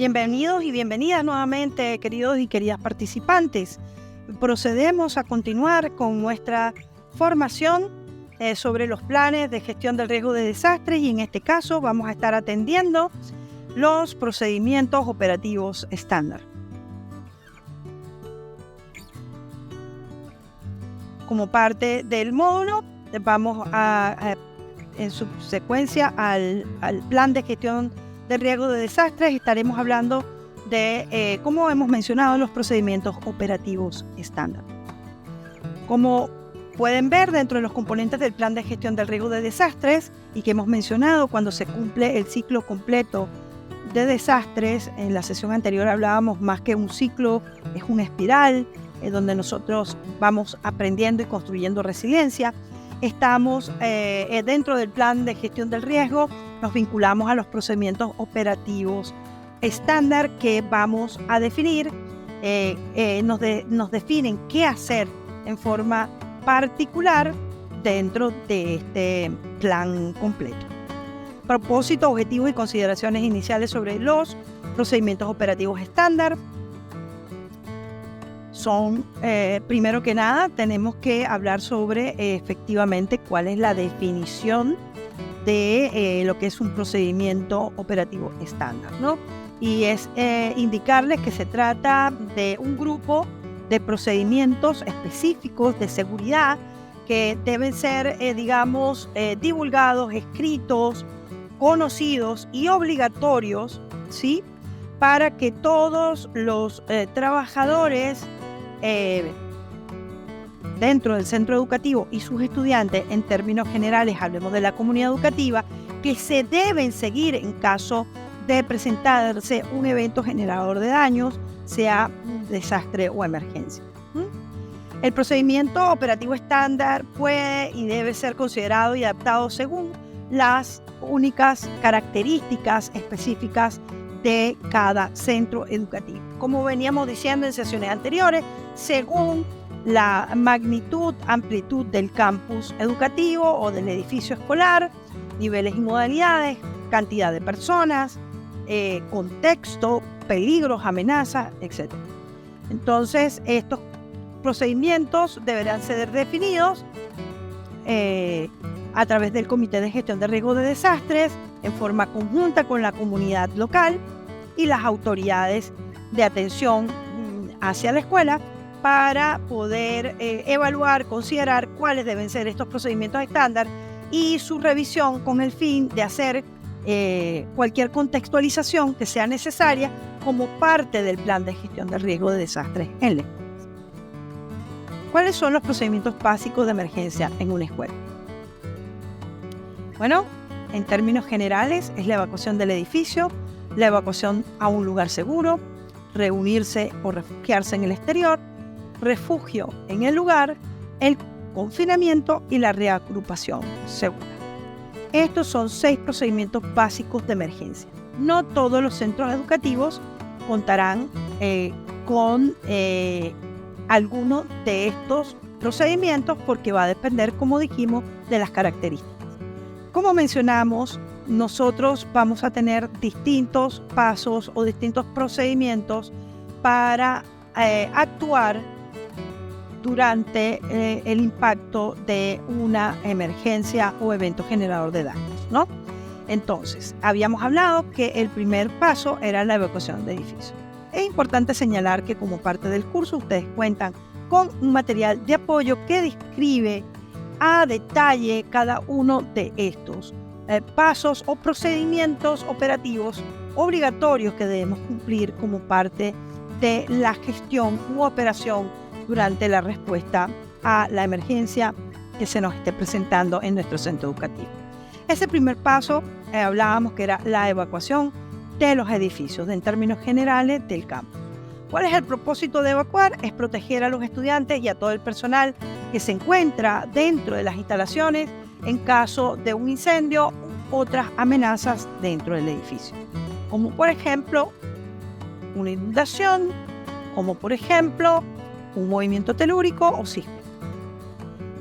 Bienvenidos y bienvenidas nuevamente, queridos y queridas participantes. Procedemos a continuar con nuestra formación sobre los planes de gestión del riesgo de desastres y en este caso vamos a estar atendiendo los procedimientos operativos estándar. Como parte del módulo, vamos en subsecuencia al plan de gestión de riesgo de desastres, estaremos hablando de, como hemos mencionado, los procedimientos operativos estándar. Como pueden ver, dentro de los componentes del plan de gestión del riesgo de desastres y que hemos mencionado cuando se cumple el ciclo completo de desastres, en la sesión anterior hablábamos más que un ciclo, es una espiral donde nosotros vamos aprendiendo y construyendo resiliencia. Estamos dentro del plan de gestión del riesgo, nos vinculamos a los procedimientos operativos estándar que vamos a definir, nos definen qué hacer en forma particular dentro de este plan completo. Propósito, objetivos y consideraciones iniciales sobre los procedimientos operativos estándar. Son, primero que nada, tenemos que hablar sobre efectivamente cuál es la definición de lo que es un procedimiento operativo estándar, ¿no? Y es indicarles que se trata de un grupo de procedimientos específicos de seguridad que deben ser, divulgados, escritos, conocidos y obligatorios, ¿sí? Para que todos los trabajadores dentro del centro educativo y sus estudiantes, en términos generales, hablemos de la comunidad educativa, que se deben seguir en caso de presentarse un evento generador de daños, sea un desastre o emergencia. El procedimiento operativo estándar puede y debe ser considerado y adaptado según las únicas características específicas de cada centro educativo. Como veníamos diciendo en sesiones anteriores, según la magnitud, amplitud del campus educativo o del edificio escolar, niveles y modalidades, cantidad de personas, contexto, peligros, amenazas, etc. Entonces, estos procedimientos deberán ser definidos a través del Comité de Gestión de Riesgo de Desastres en forma conjunta con la comunidad local y las autoridades de atención hacia la escuela para poder evaluar, considerar cuáles deben ser estos procedimientos estándar y su revisión con el fin de hacer cualquier contextualización que sea necesaria como parte del plan de gestión del riesgo de desastres en la escuela. ¿Cuáles son los procedimientos básicos de emergencia en una escuela? Bueno, en términos generales es la evacuación del edificio, la evacuación a un lugar seguro, reunirse o refugiarse en el exterior, refugio en el lugar, el confinamiento y la reagrupación segura. Estos son 6 procedimientos básicos de emergencia. No todos los centros educativos contarán con alguno de estos procedimientos porque va a depender, como dijimos, de las características. Como mencionamos, nosotros vamos a tener distintos pasos o distintos procedimientos para actuar durante el impacto de una emergencia o evento generador de daños, ¿no? Entonces, habíamos hablado que el primer paso era la evacuación de edificios. Es importante señalar que como parte del curso ustedes cuentan con un material de apoyo que describe a detalle cada uno de estos pasos o procedimientos operativos obligatorios que debemos cumplir como parte de la gestión u operación durante la respuesta a la emergencia que se nos esté presentando en nuestro centro educativo. Ese primer paso hablábamos que era la evacuación de los edificios, en términos generales del campus. ¿Cuál es el propósito de evacuar? Es proteger a los estudiantes y a todo el personal que se encuentra dentro de las instalaciones en caso de un incendio u otras amenazas dentro del edificio, como por ejemplo una inundación, como por ejemplo un movimiento telúrico o sísmico.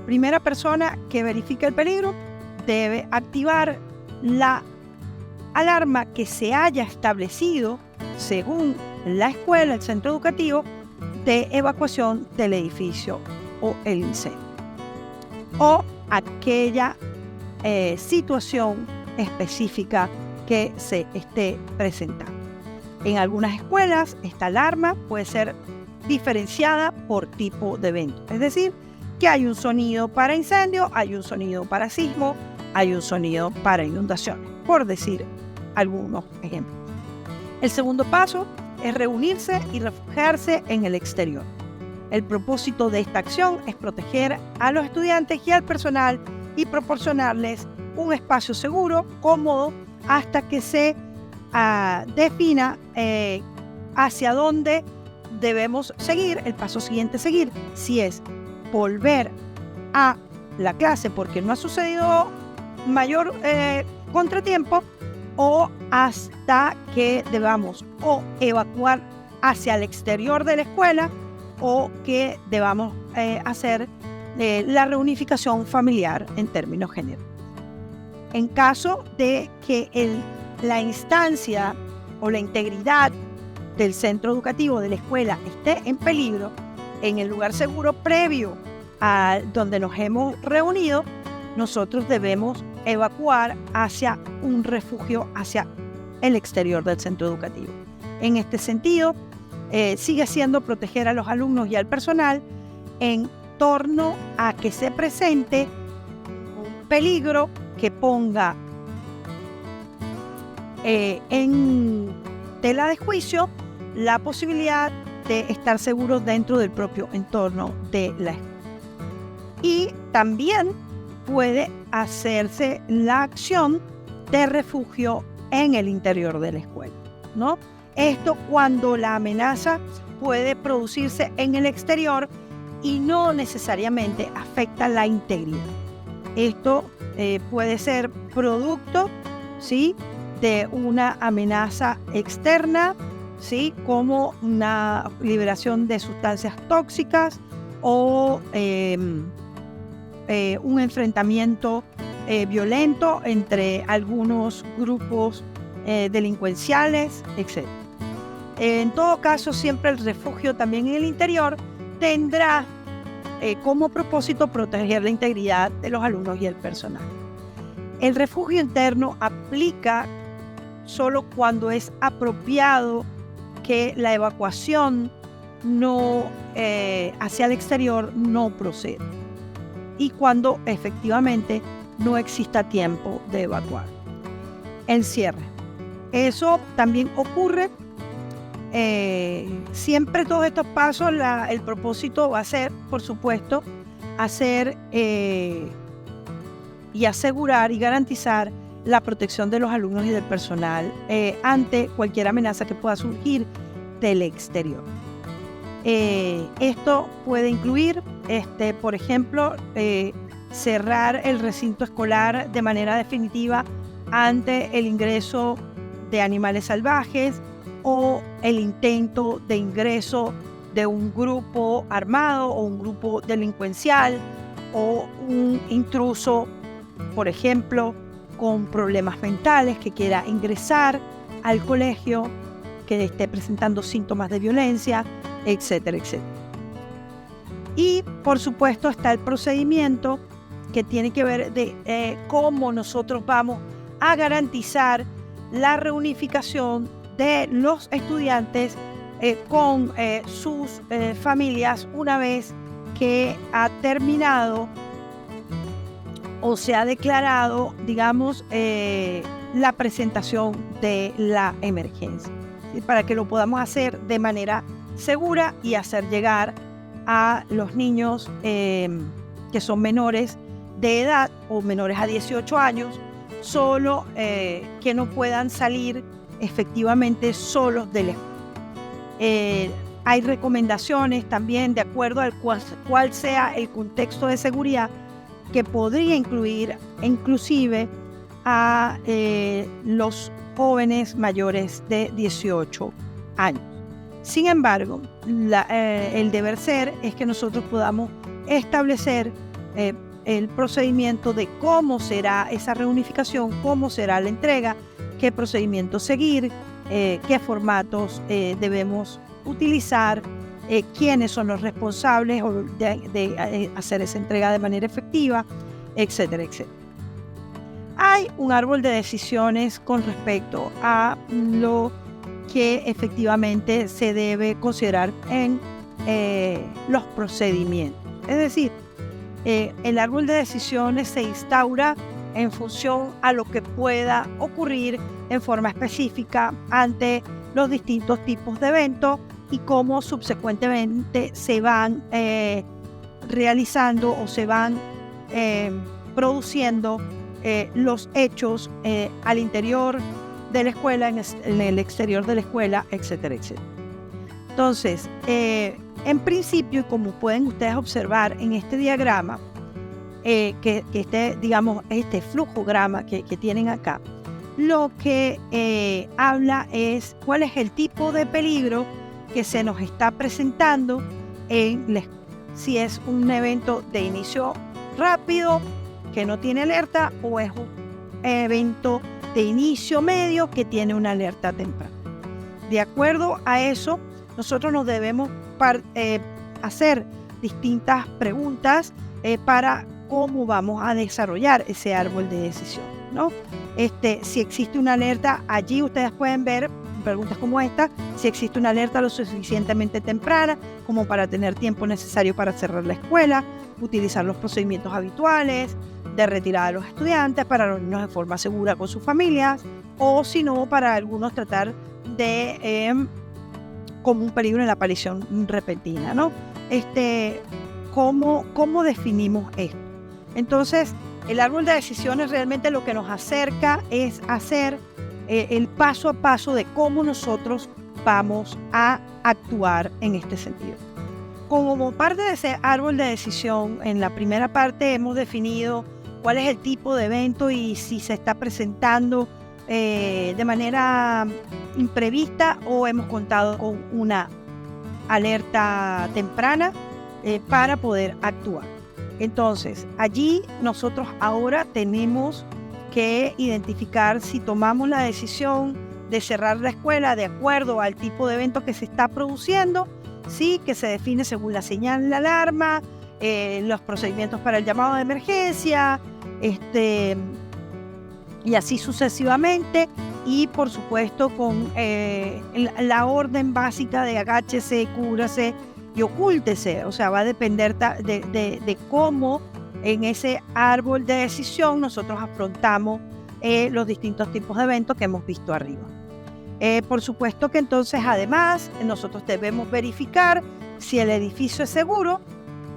Primera persona que verifica el peligro debe activar la alarma que se haya establecido según la escuela, el centro educativo, de evacuación del edificio o el incendio, o aquella situación específica que se esté presentando. En algunas escuelas, esta alarma puede ser diferenciada por tipo de evento, es decir, que hay un sonido para incendio, hay un sonido para sismo, hay un sonido para inundaciones, por decir algunos ejemplos. El segundo paso es reunirse y refugiarse en el exterior. El propósito de esta acción es proteger a los estudiantes y al personal y proporcionarles un espacio seguro, cómodo, hasta que se defina hacia dónde debemos seguir, el paso siguiente seguir, si es volver a la clase porque no ha sucedido mayor contratiempo, o hasta que debamos o evacuar hacia el exterior de la escuela o que debamos hacer la reunificación familiar en términos generales. En caso de que la instancia o la integridad del centro educativo, de la escuela, esté en peligro, en el lugar seguro previo a donde nos hemos reunido, nosotros debemos evacuar hacia un refugio, hacia el exterior del centro educativo. En este sentido, sigue siendo proteger a los alumnos y al personal en torno a que se presente un peligro que ponga en tela de juicio la posibilidad de estar seguros dentro del propio entorno de la escuela. Y también puede hacerse la acción de refugio en el interior de la escuela, ¿no? Esto cuando la amenaza puede producirse en el exterior y no necesariamente afecta la integridad. Esto puede ser producto, ¿sí?, de una amenaza externa, ¿sí?, como una liberación de sustancias tóxicas o un enfrentamiento violento entre algunos grupos delincuenciales, etc. En todo caso, siempre el refugio también en el interior tendrá como propósito proteger la integridad de los alumnos y el personal. El refugio interno aplica solo cuando es apropiado que la evacuación hacia el exterior no proceda y cuando efectivamente no exista tiempo de evacuar. El cierre. Eso también ocurre. Siempre todos estos pasos, el propósito va a ser, por supuesto, hacer y asegurar y garantizar la protección de los alumnos y del personal ante cualquier amenaza que pueda surgir del exterior. Esto puede incluir, por ejemplo, cerrar el recinto escolar de manera definitiva ante el ingreso de animales salvajes o el intento de ingreso de un grupo armado o un grupo delincuencial o un intruso, por ejemplo, con problemas mentales que quiera ingresar al colegio, que esté presentando síntomas de violencia, etcétera, etcétera. Y, por supuesto, está el procedimiento que tiene que ver de cómo nosotros vamos a garantizar la reunificación de los estudiantes con sus familias una vez que ha terminado o se ha declarado, digamos, la presentación de la emergencia, ¿sí?, para que lo podamos hacer de manera segura y hacer llegar a los niños que son menores de edad o menores a 18 años, solo que no puedan salir efectivamente solos de la escuela. Hay recomendaciones también de acuerdo al cual sea el contexto de seguridad, que podría incluir inclusive a los jóvenes mayores de 18 años. Sin embargo, el deber ser es que nosotros podamos establecer el procedimiento de cómo será esa reunificación, cómo será la entrega, qué procedimiento seguir, qué formatos debemos utilizar, quiénes son los responsables de hacer esa entrega de manera efectiva, etcétera, etcétera. Hay un árbol de decisiones con respecto a lo que efectivamente se debe considerar en los procedimientos. Es decir, el árbol de decisiones se instaura en función a lo que pueda ocurrir en forma específica ante los distintos tipos de eventos y cómo subsecuentemente se van realizando o se van produciendo los hechos al interior de la escuela, en el exterior de la escuela, etcétera, etcétera. Entonces, en principio, y como pueden ustedes observar en este diagrama, este flujograma que tienen acá, lo que habla es cuál es el tipo de peligro que se nos está presentando en la escuela. Si es un evento de inicio rápido que no tiene alerta, o es un evento de inicio medio que tiene una alerta temprana. De acuerdo a eso, nosotros nos debemos hacer distintas preguntas para cómo vamos a desarrollar ese árbol de decisión, ¿no? Si existe una alerta, allí ustedes pueden ver preguntas como esta: si existe una alerta lo suficientemente temprana como para tener tiempo necesario para cerrar la escuela, utilizar los procedimientos habituales de retirada a los estudiantes para reunirnos de forma segura con sus familias, o si no, para algunos tratar de como un peligro en la aparición repentina, ¿no? ¿Cómo definimos esto? Entonces, el árbol de decisiones realmente lo que nos acerca es hacer el paso a paso de cómo nosotros vamos a actuar en este sentido. Como parte de ese árbol de decisión, en la primera parte hemos definido cuál es el tipo de evento y si se está presentando de manera imprevista o hemos contado con una alerta temprana para poder actuar. Entonces, allí nosotros ahora tenemos que identificar si tomamos la decisión de cerrar la escuela de acuerdo al tipo de evento que se está produciendo, sí, que se define según la señal de alarma, los procedimientos para el llamado de emergencia, y así sucesivamente, y por supuesto con la orden básica de agáchese, cúbrase y ocúltese. O sea, va a depender de cómo en ese árbol de decisión nosotros afrontamos los distintos tipos de eventos que hemos visto arriba. Por supuesto que entonces además nosotros debemos verificar si el edificio es seguro,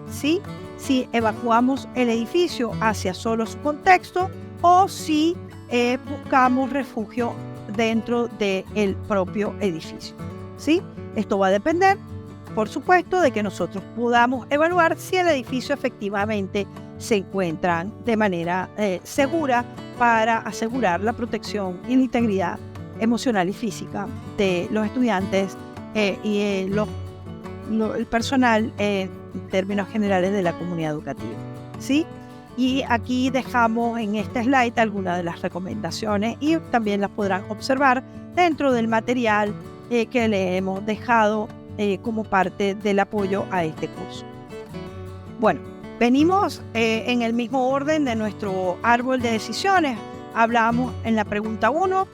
¿sí? Si evacuamos el edificio hacia solo su contexto o si buscamos refugio dentro del propio edificio, ¿sí? Esto va a depender, por supuesto, de que nosotros podamos evaluar si el edificio efectivamente se encuentra de manera segura para asegurar la protección y la integridad emocional y física de los estudiantes y el personal en términos generales de la comunidad educativa, ¿sí? Y aquí dejamos en este slide algunas de las recomendaciones y también las podrán observar dentro del material que le hemos dejado como parte del apoyo a este curso. Bueno, venimos en el mismo orden de nuestro árbol de decisiones. Hablamos en la pregunta 1,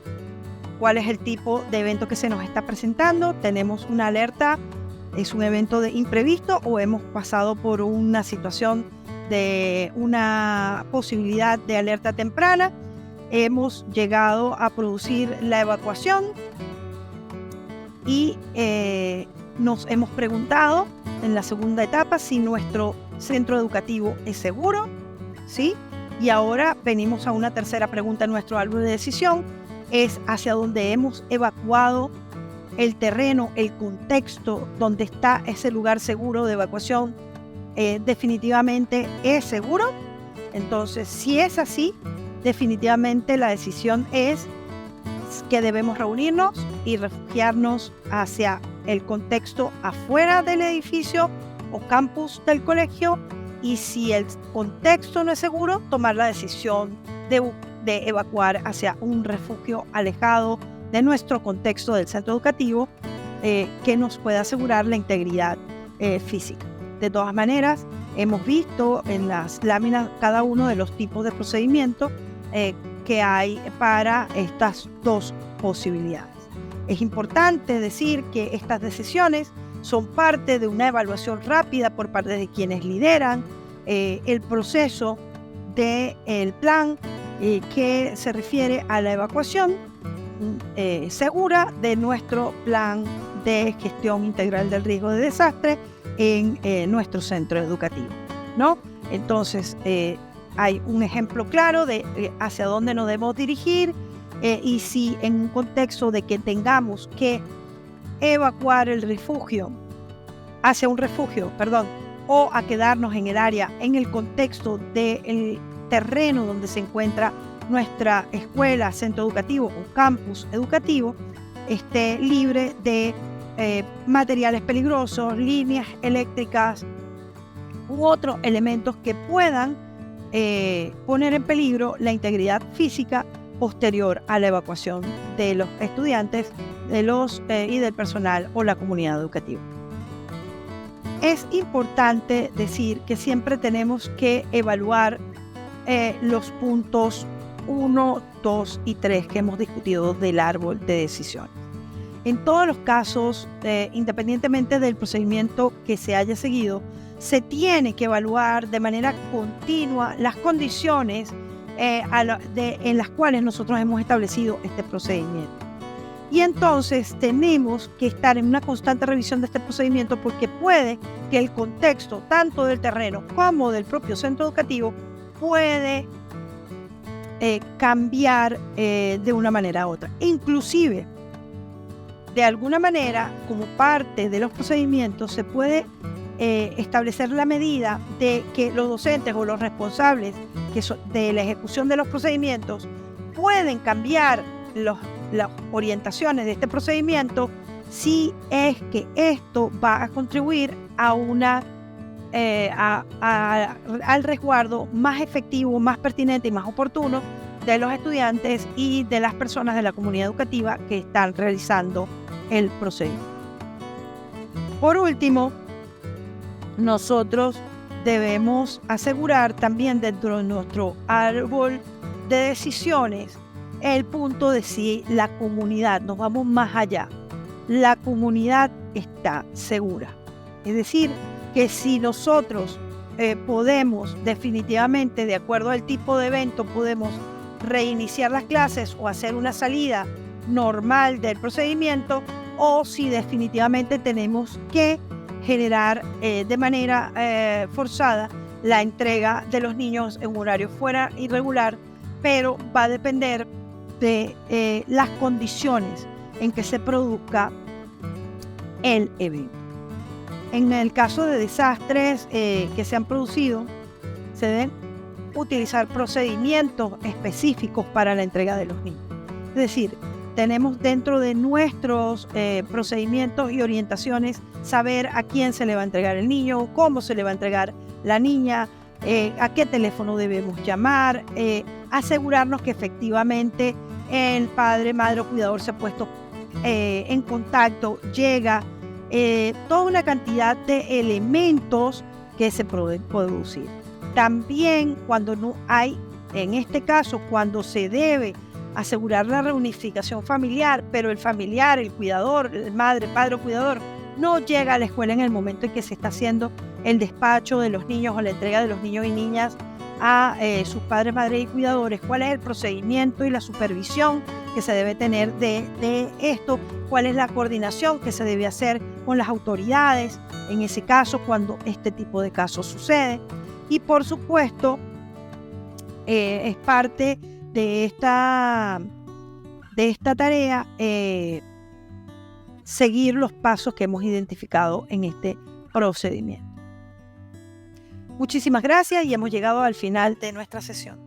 ¿cuál es el tipo de evento que se nos está presentando? Tenemos una alerta, es un evento de imprevisto o hemos pasado por una situación de una posibilidad de alerta temprana. Hemos llegado a producir la evacuación y nos hemos preguntado en la segunda etapa si nuestro centro educativo es seguro, ¿sí? Y ahora venimos a una tercera pregunta en nuestro árbol de decisión, es hacia dónde hemos evacuado el terreno, el contexto donde está ese lugar seguro de evacuación. Definitivamente es seguro. Entonces, si es así, definitivamente la decisión es que debemos reunirnos y refugiarnos hacia el contexto afuera del edificio o campus del colegio, y si el contexto no es seguro, tomar la decisión de evacuar hacia un refugio alejado de nuestro contexto del centro educativo que nos pueda asegurar la integridad física. De todas maneras, hemos visto en las láminas cada uno de los tipos de procedimientos que hay para estas dos posibilidades. Es importante decir que estas decisiones son parte de una evaluación rápida por parte de quienes lideran el proceso del plan que se refiere a la evacuación segura de nuestro plan de gestión integral del riesgo de desastre en nuestro centro educativo, ¿no? Entonces, hay un ejemplo claro de hacia dónde nos debemos dirigir y si en un contexto de que tengamos que evacuar el refugio hacia un refugio, o a quedarnos en el área, en el contexto del terreno donde se encuentra nuestra escuela, centro educativo o campus educativo, esté libre de materiales peligrosos, líneas eléctricas u otros elementos que puedan poner en peligro la integridad física posterior a la evacuación de los estudiantes y del personal o la comunidad educativa. Es importante decir que siempre tenemos que evaluar los puntos 1, 2 y 3 que hemos discutido del árbol de decisiones. En todos los casos, independientemente del procedimiento que se haya seguido, se tiene que evaluar de manera continua las condiciones en las cuales nosotros hemos establecido este procedimiento. Y entonces tenemos que estar en una constante revisión de este procedimiento porque puede que el contexto tanto del terreno como del propio centro educativo puede cambiar de una manera a otra. Inclusive, de alguna manera, como parte de los procedimientos, se puede establecer la medida de que los docentes o los responsables de la ejecución de los procedimientos pueden cambiar las orientaciones de este procedimiento si es que esto va a contribuir a al resguardo más efectivo, más pertinente y más oportuno de los estudiantes y de las personas de la comunidad educativa que están realizando el procedimiento. Por último, nosotros debemos asegurar también dentro de nuestro árbol de decisiones el punto de si la comunidad, nos vamos más allá, la comunidad está segura. Es decir, que si nosotros podemos definitivamente, de acuerdo al tipo de evento, podemos reiniciar las clases o hacer una salida normal del procedimiento, o si definitivamente tenemos que generar de manera forzada la entrega de los niños en un horario fuera irregular, pero va a depender de las condiciones en que se produzca el evento. En el caso de desastres que se han producido, se deben utilizar procedimientos específicos para la entrega de los niños. Es decir, tenemos dentro de nuestros procedimientos y orientaciones saber a quién se le va a entregar el niño, cómo se le va a entregar la niña, a qué teléfono debemos llamar, asegurarnos que efectivamente el padre, madre o cuidador se ha puesto en contacto, llega, toda una cantidad de elementos que se pueden producir. También cuando no hay, en este caso, cuando se debe asegurar la reunificación familiar, pero el familiar, el cuidador, el madre, padre o cuidador, no llega a la escuela en el momento en que se está haciendo el despacho de los niños o la entrega de los niños y niñas a sus padres, madres y cuidadores. ¿Cuál es el procedimiento y la supervisión que se debe tener de esto? ¿Cuál es la coordinación que se debe hacer con las autoridades en ese caso cuando este tipo de casos sucede? Y por supuesto, es parte de esta tarea seguir los pasos que hemos identificado en este procedimiento. Muchísimas gracias y hemos llegado al final de nuestra sesión.